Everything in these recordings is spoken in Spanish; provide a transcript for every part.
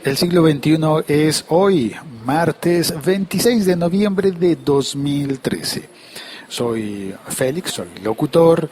El siglo XXI es hoy, martes 26 de noviembre de 2013. Soy Félix, soy locutor.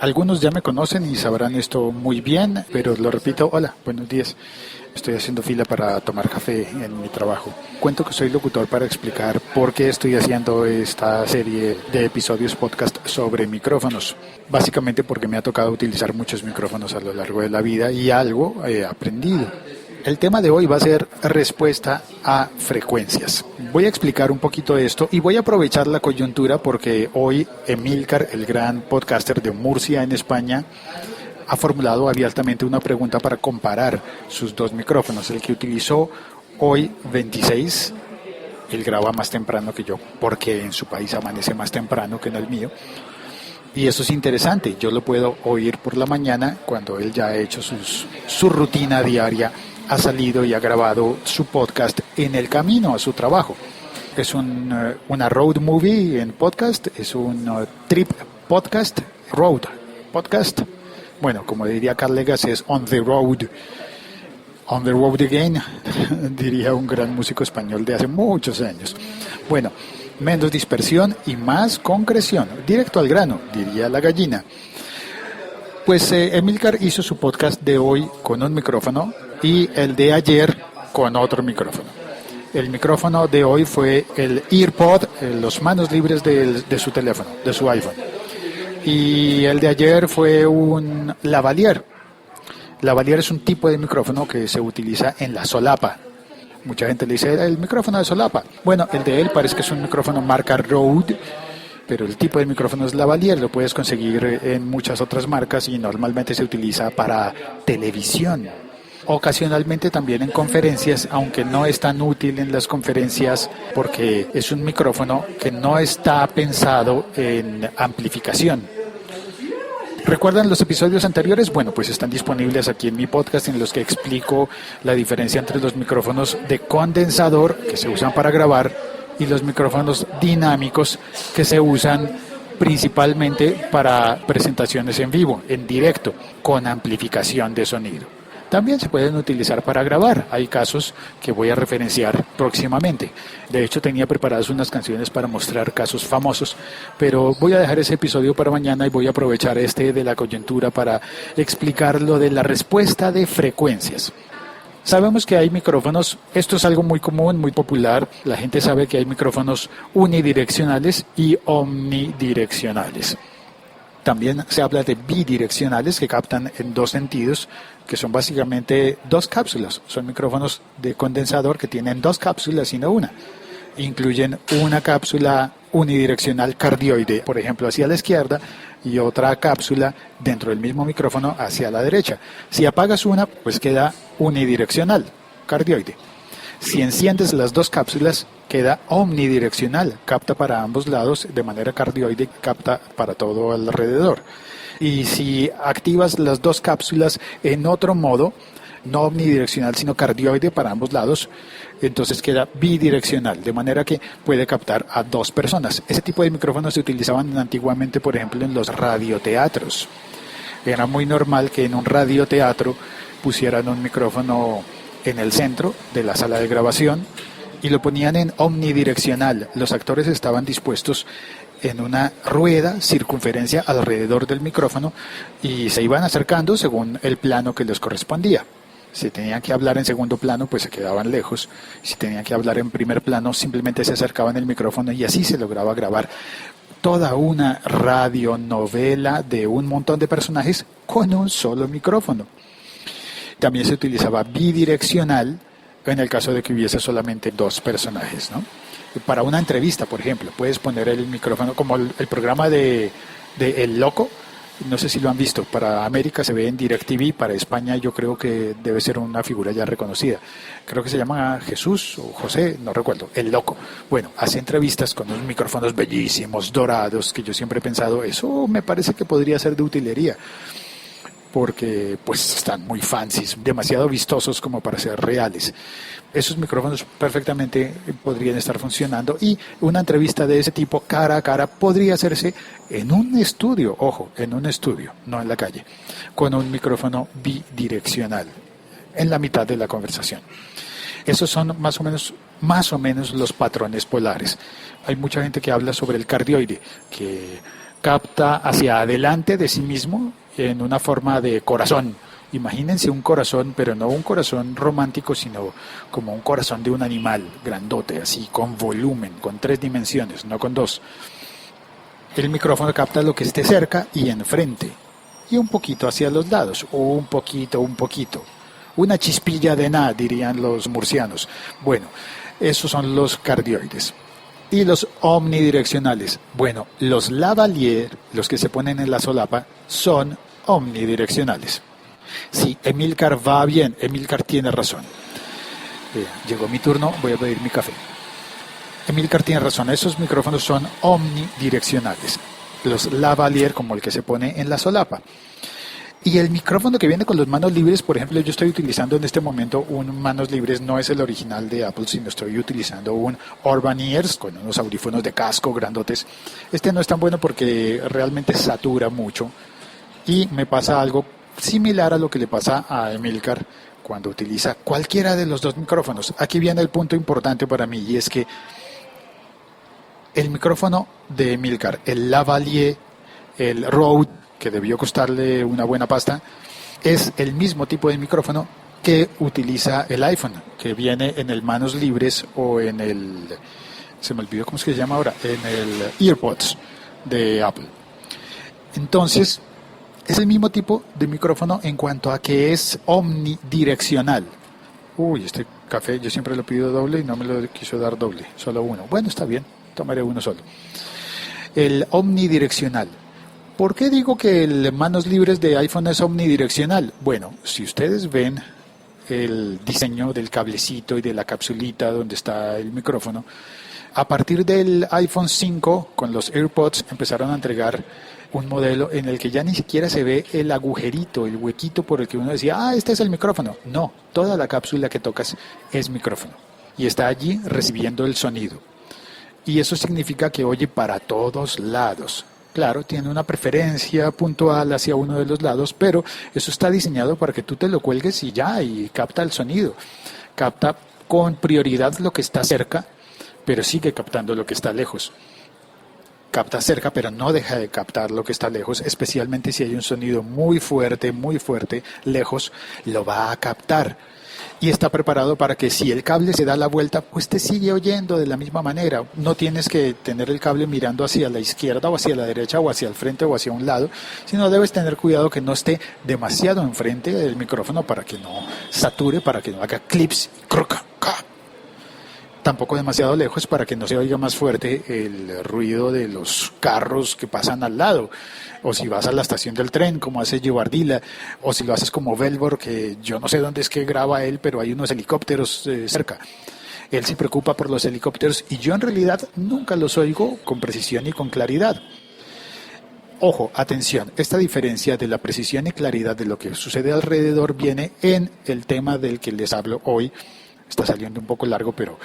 Algunos ya me conocen y sabrán esto muy bien, pero lo repito, hola, buenos días. Estoy haciendo fila para tomar café en mi trabajo. Cuento que soy locutor para explicar por qué estoy haciendo esta serie de episodios podcast sobre micrófonos. Básicamente porque me ha tocado utilizar muchos micrófonos a lo largo de la vida y algo he aprendido. El tema de hoy va a ser respuesta a frecuencias. Voy a explicar un poquito de esto y voy a aprovechar la coyuntura porque hoy Emilcar, el gran podcaster de Murcia en España, ha formulado abiertamente una pregunta para comparar sus dos micrófonos. El que utilizó hoy 26, él graba más temprano que yo, porque en su país amanece más temprano que en el mío. Y eso es interesante, yo lo puedo oír por la mañana cuando él ya ha hecho su rutina diaria, ha salido y ha grabado su podcast en el camino a su trabajo. Es una road movie en podcast, es un trip podcast, road podcast. Bueno, como diría Carl Legas, es on the road again, diría un gran músico español de hace muchos años. Bueno, menos dispersión y más concreción, directo al grano, diría la gallina. Pues Emilcar hizo su podcast de hoy con un micrófono y el de ayer con otro micrófono. El micrófono de hoy fue el EarPod, los manos libres de su teléfono, de su iPhone. Y el de ayer fue un lavalier. Lavalier es un tipo de micrófono que se utiliza en la solapa. Mucha gente le dice el micrófono de solapa. Bueno, el de él parece que es un micrófono marca Rode, pero el tipo de micrófono es lavalier, lo puedes conseguir en muchas otras marcas y normalmente se utiliza para televisión. Ocasionalmente también en conferencias, aunque no es tan útil en las conferencias porque es un micrófono que no está pensado en amplificación. ¿Recuerdan los episodios anteriores? Bueno, pues están disponibles aquí en mi podcast en los que explico la diferencia entre los micrófonos de condensador que se usan para grabar y los micrófonos dinámicos que se usan principalmente para presentaciones en vivo, en directo, con amplificación de sonido. También se pueden utilizar para grabar. Hay casos que voy a referenciar próximamente. De hecho, tenía preparadas unas canciones para mostrar casos famosos, pero voy a dejar ese episodio para mañana y voy a aprovechar este de la coyuntura para explicar lo de la respuesta de frecuencias. Sabemos que hay micrófonos, esto es algo muy común, muy popular, la gente sabe que hay micrófonos unidireccionales y omnidireccionales. También se habla de bidireccionales que captan en dos sentidos, que son básicamente dos cápsulas. Son micrófonos de condensador que tienen dos cápsulas y no una. Incluyen una cápsula unidireccional cardioide, por ejemplo, hacia la izquierda, y otra cápsula dentro del mismo micrófono hacia la derecha. Si apagas una, pues queda unidireccional, cardioide. Si enciendes las dos cápsulas, queda omnidireccional, capta para ambos lados, de manera cardioide, capta para todo alrededor. Y si activas las dos cápsulas en otro modo, no omnidireccional, sino cardioide para ambos lados, entonces queda bidireccional, de manera que puede captar a dos personas. Ese tipo de micrófonos se utilizaban antiguamente, por ejemplo, en los radioteatros. Era muy normal que en un radioteatro pusieran un micrófono en el centro de la sala de grabación y lo ponían en omnidireccional. Los actores estaban dispuestos en una rueda, circunferencia alrededor del micrófono y se iban acercando según el plano que les correspondía. Si tenían que hablar en segundo plano, pues se quedaban lejos. Si tenían que hablar en primer plano, simplemente se acercaban al micrófono y así se lograba grabar toda una radionovela de un montón de personajes con un solo micrófono. También se utilizaba bidireccional en el caso de que hubiese solamente dos personajes, ¿no? Para una entrevista, por ejemplo, puedes poner el micrófono como el programa de El Loco. No sé si lo han visto, para América se ve en DirecTV, para España yo creo que debe ser una figura ya reconocida. Creo que se llama Jesús o José, no recuerdo, El Loco. Bueno, hace entrevistas con unos micrófonos bellísimos, dorados, que yo siempre he pensado, eso me parece que podría ser de utilería, porque pues están muy fancies, demasiado vistosos como para ser reales. Esos micrófonos perfectamente podrían estar funcionando y una entrevista de ese tipo cara a cara podría hacerse en un estudio, ojo, en un estudio, no en la calle, con un micrófono bidireccional. en la mitad de la conversación. Esos son más o menos los patrones polares. Hay mucha gente que habla sobre el cardioide, que capta hacia adelante de sí mismo en una forma de corazón. Imagínense un corazón, pero no un corazón romántico, sino como un corazón de un animal grandote, así, con volumen, con 3 dimensiones, no con 2. El micrófono capta lo que esté cerca y enfrente, y un poquito hacia los lados, o un poquito. Una chispilla de nada, dirían los murcianos. Bueno, esos son los cardioides. Y los omnidireccionales. Bueno, los lavalier, los que se ponen en la solapa, son omnidireccionales. Sí, Emilcar va bien, Emilcar tiene razón. Llegó mi turno, voy a pedir mi café. Emilcar tiene razón, esos micrófonos son omnidireccionales. Los lavalier, como el que se pone en la solapa. Y el micrófono que viene con los manos libres, por ejemplo, yo estoy utilizando en este momento un manos libres, no es el original de Apple, sino estoy utilizando un Urban Ears con unos audífonos de casco grandotes. Este no es tan bueno porque realmente satura mucho y me pasa algo similar a lo que le pasa a Emilcar cuando utiliza cualquiera de los dos micrófonos. Aquí viene el punto importante para mí y es que el micrófono de Emilcar, el lavalier, el Rode, que debió costarle una buena pasta, es el mismo tipo de micrófono que utiliza el iPhone, que viene en el manos libres o en el, se me olvidó cómo es que se llama ahora, en el EarPods de Apple. Entonces, es el mismo tipo de micrófono en cuanto a que es omnidireccional. Uy, este café yo siempre lo pido doble y no me lo quiso dar doble, solo uno. Bueno, está bien, tomaré uno solo. El omnidireccional. ¿Por qué digo que el manos libres de iPhone es omnidireccional? Bueno, si ustedes ven el diseño del cablecito y de la capsulita donde está el micrófono, a partir del iPhone 5 con los AirPods empezaron a entregar un modelo en el que ya ni siquiera se ve el agujerito, el huequito por el que uno decía, este es el micrófono. No, toda la cápsula que tocas es micrófono y está allí recibiendo el sonido. Y eso significa que oye para todos lados. Claro, tiene una preferencia puntual hacia uno de los lados, pero eso está diseñado para que tú te lo cuelgues y ya, y capta el sonido. Capta con prioridad lo que está cerca, pero sigue captando lo que está lejos. Capta cerca, pero no deja de captar lo que está lejos, especialmente si hay un sonido muy fuerte, lejos, lo va a captar. Y está preparado para que si el cable se da la vuelta, pues te sigue oyendo de la misma manera. No tienes que tener el cable mirando hacia la izquierda o hacia la derecha o hacia el frente o hacia un lado, sino debes tener cuidado que no esté demasiado enfrente del micrófono para que no sature, para que no haga clips y croca. Tampoco demasiado lejos para que no se oiga más fuerte el ruido de los carros que pasan al lado. O si vas a la estación del tren, como hace Givardila, o si lo haces como Velvor, que yo no sé dónde es que graba él, pero hay unos helicópteros cerca. Él se preocupa por los helicópteros y yo en realidad nunca los oigo con precisión y con claridad. Ojo, atención, esta diferencia de la precisión y claridad de lo que sucede alrededor viene en el tema del que les hablo hoy. Está saliendo un poco largo, pero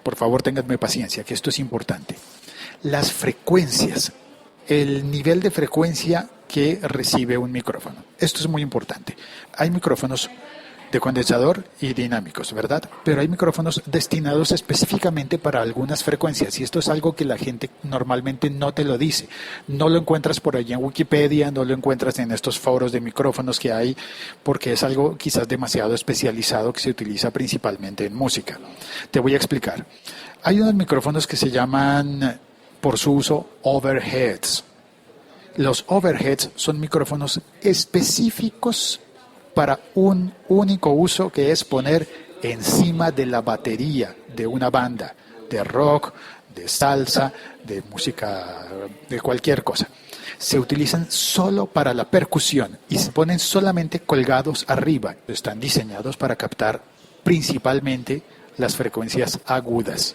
por favor ténganme paciencia, que esto es importante. Las frecuencias, el nivel de frecuencia que recibe un micrófono. Esto es muy importante. Hay micrófonos de condensador y dinámicos, ¿verdad? Pero hay micrófonos destinados específicamente para algunas frecuencias y esto es algo que la gente normalmente no te lo dice. No lo encuentras por allí en Wikipedia, no lo encuentras en estos foros de micrófonos que hay porque es algo quizás demasiado especializado que se utiliza principalmente en música. Te voy a explicar. Hay unos micrófonos que se llaman, por su uso, overheads. Los overheads son micrófonos específicos para un único uso que es poner encima de la batería de una banda de rock, de salsa, de música, de cualquier cosa. Se utilizan solo para la percusión y se ponen solamente colgados arriba. Están diseñados para captar principalmente las frecuencias agudas,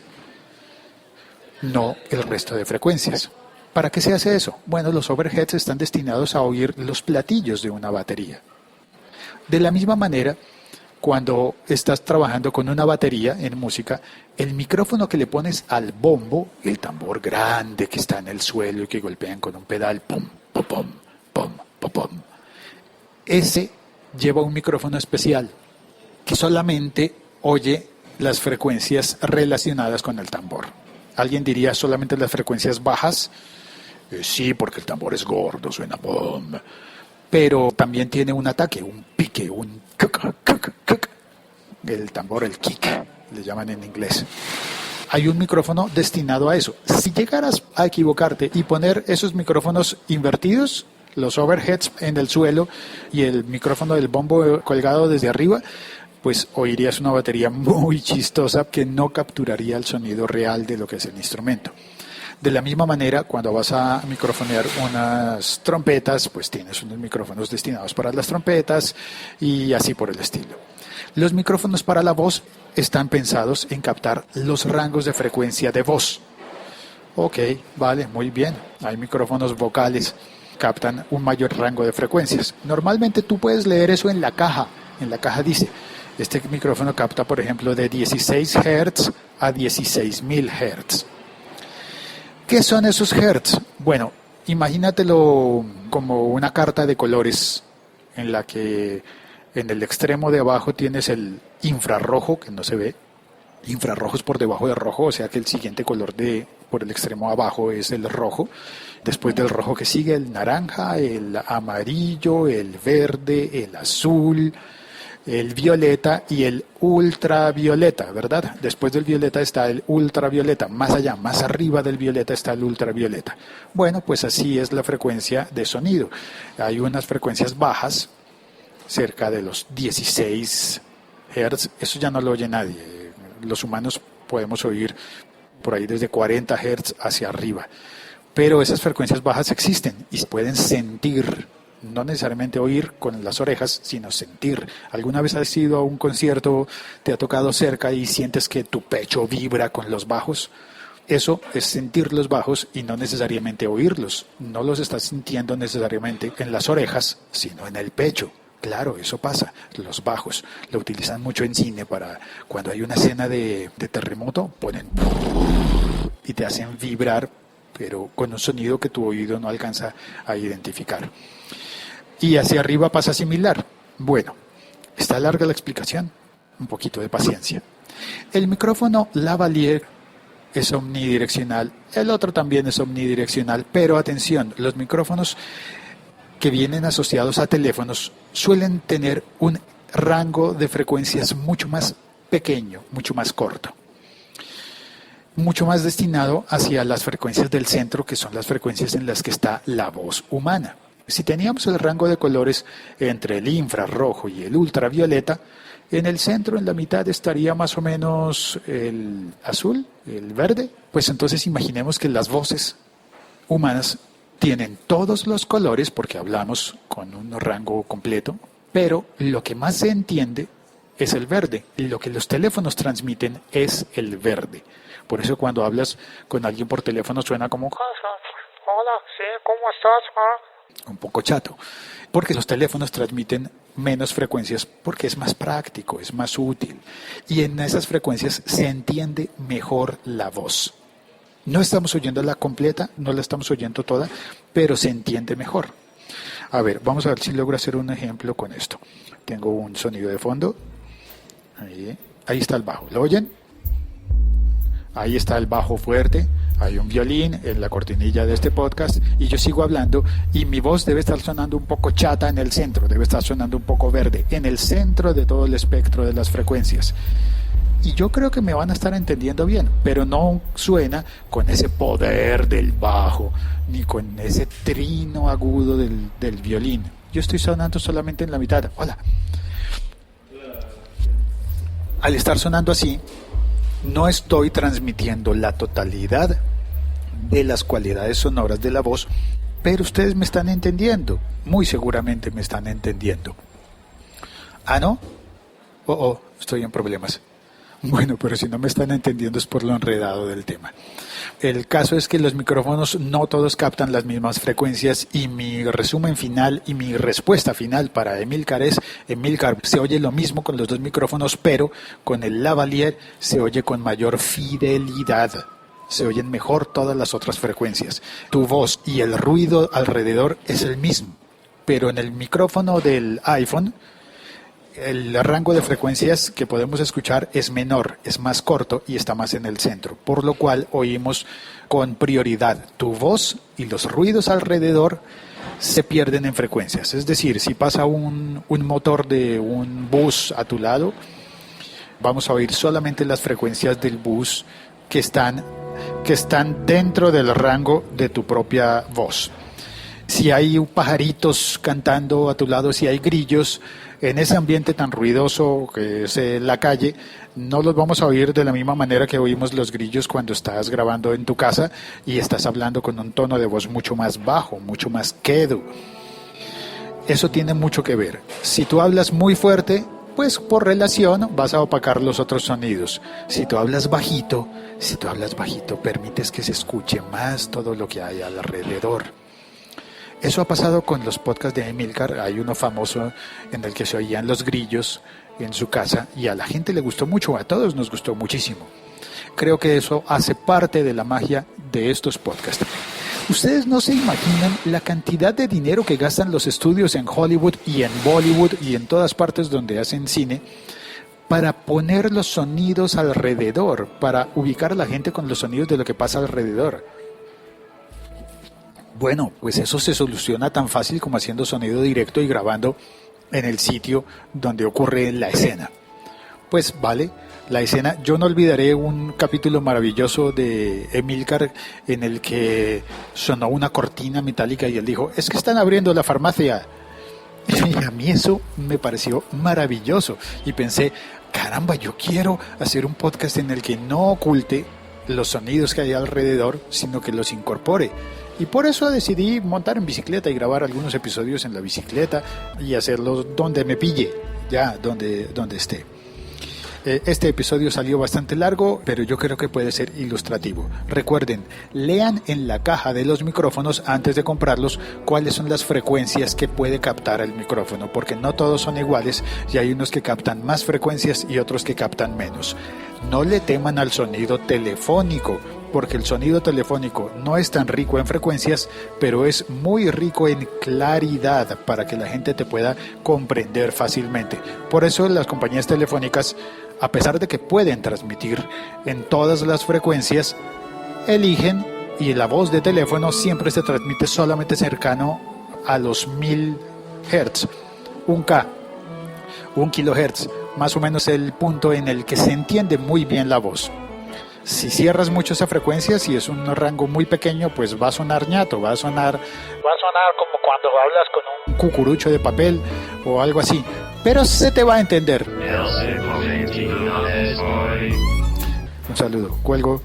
no el resto de frecuencias. ¿Para qué se hace eso? Bueno, los overheads están destinados a oír los platillos de una batería. De la misma manera, cuando estás trabajando con una batería en música, el micrófono que le pones al bombo, el tambor grande que está en el suelo y que golpean con un pedal, pum, pum, pum, pum, pum, pum, ese lleva un micrófono especial que solamente oye las frecuencias relacionadas con el tambor. Alguien diría solamente las frecuencias bajas. Sí, porque el tambor es gordo, suena boom. Pero también tiene un ataque, un pique, un kuk. El tambor, el kick, le llaman en inglés. Hay un micrófono destinado a eso. Si llegaras a equivocarte y poner esos micrófonos invertidos, los overheads en el suelo y el micrófono del bombo colgado desde arriba, pues oirías una batería muy chistosa que no capturaría el sonido real de lo que es el instrumento. De la misma manera, cuando vas a microfonear unas trompetas, pues tienes unos micrófonos destinados para las trompetas y así por el estilo. Los micrófonos para la voz están pensados en captar los rangos de frecuencia de voz. Ok, vale, muy bien. Hay micrófonos vocales que captan un mayor rango de frecuencias. Normalmente tú puedes leer eso en la caja. En la caja dice, este micrófono capta, por ejemplo, de 16 Hz a 16.000 Hz. ¿Qué son esos Hz? Bueno, imagínatelo como una carta de colores en la que en el extremo de abajo tienes el infrarrojo, que no se ve. Infrarrojo es por debajo de rojo, o sea que el siguiente color por el extremo abajo es el rojo. Después del rojo que sigue el naranja, el amarillo, el verde, el azul, el violeta y el ultravioleta, ¿verdad? Después del violeta está el ultravioleta, más allá, más arriba del violeta está el ultravioleta. Bueno, pues así es la frecuencia de sonido. Hay unas frecuencias bajas, cerca de los 16 Hz, eso ya no lo oye nadie. Los humanos podemos oír por ahí desde 40 Hz hacia arriba, pero esas frecuencias bajas existen y se pueden sentir. No necesariamente oír con las orejas, sino sentir. ¿Alguna vez has ido a un concierto, te ha tocado cerca y sientes que tu pecho vibra con los bajos? Eso es sentir los bajos y no necesariamente oírlos. No los estás sintiendo necesariamente en las orejas, sino en el pecho. Claro, eso pasa. Los bajos lo utilizan mucho en cine para cuando hay una escena de terremoto, ponen y te hacen vibrar, pero con un sonido que tu oído no alcanza a identificar. Y hacia arriba pasa similar. Bueno, está larga la explicación, un poquito de paciencia. El micrófono lavalier es omnidireccional, el otro también es omnidireccional, pero atención, los micrófonos que vienen asociados a teléfonos suelen tener un rango de frecuencias mucho más pequeño, mucho más corto, mucho más destinado hacia las frecuencias del centro, que son las frecuencias en las que está la voz humana. Si teníamos el rango de colores entre el infrarrojo y el ultravioleta, en el centro, en la mitad, estaría más o menos el azul, el verde. Pues entonces imaginemos que las voces humanas tienen todos los colores, porque hablamos con un rango completo, pero lo que más se entiende es el verde. Lo que los teléfonos transmiten es el verde. Por eso cuando hablas con alguien por teléfono suena como hola, sí, ¿cómo estás? Un poco chato, porque los teléfonos transmiten menos frecuencias porque es más práctico, es más útil, y en esas frecuencias se entiende mejor la voz. No estamos oyéndola completa, no la estamos oyendo toda, pero se entiende mejor. A ver, vamos a ver si logro hacer un ejemplo con esto. Tengo un sonido de fondo, ahí está el bajo, ¿lo oyen? Ahí está el bajo fuerte, hay un violín en la cortinilla de este podcast y yo sigo hablando y mi voz debe estar sonando un poco chata en el centro, debe estar sonando un poco verde, en el centro de todo el espectro de las frecuencias. Y yo creo que me van a estar entendiendo bien, pero no suena con ese poder del bajo, ni con ese trino agudo del violín. Yo estoy sonando solamente en la mitad. Hola. Al estar sonando así, no estoy transmitiendo la totalidad de las cualidades sonoras de la voz, pero ustedes me están entendiendo, muy seguramente me están entendiendo. ¿Ah, no? Estoy en problemas. Bueno, pero si no me están entendiendo es por lo enredado del tema. El caso es que los micrófonos no todos captan las mismas frecuencias y mi resumen final y mi respuesta final para Emilcar es, Emilcar, se oye lo mismo con los dos micrófonos, pero con el lavalier se oye con mayor fidelidad. Se oyen mejor todas las otras frecuencias. Tu voz y el ruido alrededor es el mismo, pero en el micrófono del iPhone el rango de frecuencias que podemos escuchar es menor, es más corto y está más en el centro, por lo cual oímos con prioridad tu voz y los ruidos alrededor se pierden en frecuencias. Es decir, si pasa un motor de un bus a tu lado, vamos a oír solamente las frecuencias del bus que están dentro del rango de tu propia voz. Si hay pajaritos cantando a tu lado, si hay grillos, en ese ambiente tan ruidoso que es la calle, no los vamos a oír de la misma manera que oímos los grillos cuando estás grabando en tu casa y estás hablando con un tono de voz mucho más bajo, mucho más quedo. Eso tiene mucho que ver. Si tú hablas muy fuerte, pues por relación vas a opacar los otros sonidos. Si tú hablas bajito, permites que se escuche más todo lo que hay alrededor. Eso ha pasado con los podcasts de Emilcar. Hay uno famoso en el que se oían los grillos en su casa y a la gente le gustó mucho, a todos nos gustó muchísimo. Creo que eso hace parte de la magia de estos podcasts. Ustedes no se imaginan la cantidad de dinero que gastan los estudios en Hollywood y en Bollywood y en todas partes donde hacen cine para poner los sonidos alrededor, para ubicar a la gente con los sonidos de lo que pasa alrededor. Bueno, pues eso se soluciona tan fácil como haciendo sonido directo y grabando en el sitio donde ocurre la escena. Pues vale, la escena, yo no olvidaré un capítulo maravilloso de Emilcar en el que sonó una cortina metálica y él dijo, es que están abriendo la farmacia. Y a mí eso me pareció maravilloso y pensé, caramba, yo quiero hacer un podcast en el que no oculte los sonidos que hay alrededor, sino que los incorpore. Y por eso decidí montar en bicicleta y grabar algunos episodios en la bicicleta y hacerlos donde me pille, ya donde esté. Este episodio salió bastante largo, pero yo creo que puede ser ilustrativo. Recuerden, lean en la caja de los micrófonos antes de comprarlos cuáles son las frecuencias que puede captar el micrófono, porque no todos son iguales y hay unos que captan más frecuencias y otros que captan menos. No le teman al sonido telefónico, porque el sonido telefónico no es tan rico en frecuencias, pero es muy rico en claridad para que la gente te pueda comprender fácilmente. Por eso las compañías telefónicas, a pesar de que pueden transmitir en todas las frecuencias, eligen, y la voz de teléfono siempre se transmite solamente cercano a los 1000 Hz, 1K, 1 kHz, más o menos el punto en el que se entiende muy bien la voz. Si cierras mucho esa frecuencia, si es un rango muy pequeño, pues va a sonar ñato, va a sonar como cuando hablas con un cucurucho de papel o algo así, pero se te va a entender. Un saludo, cuelgo.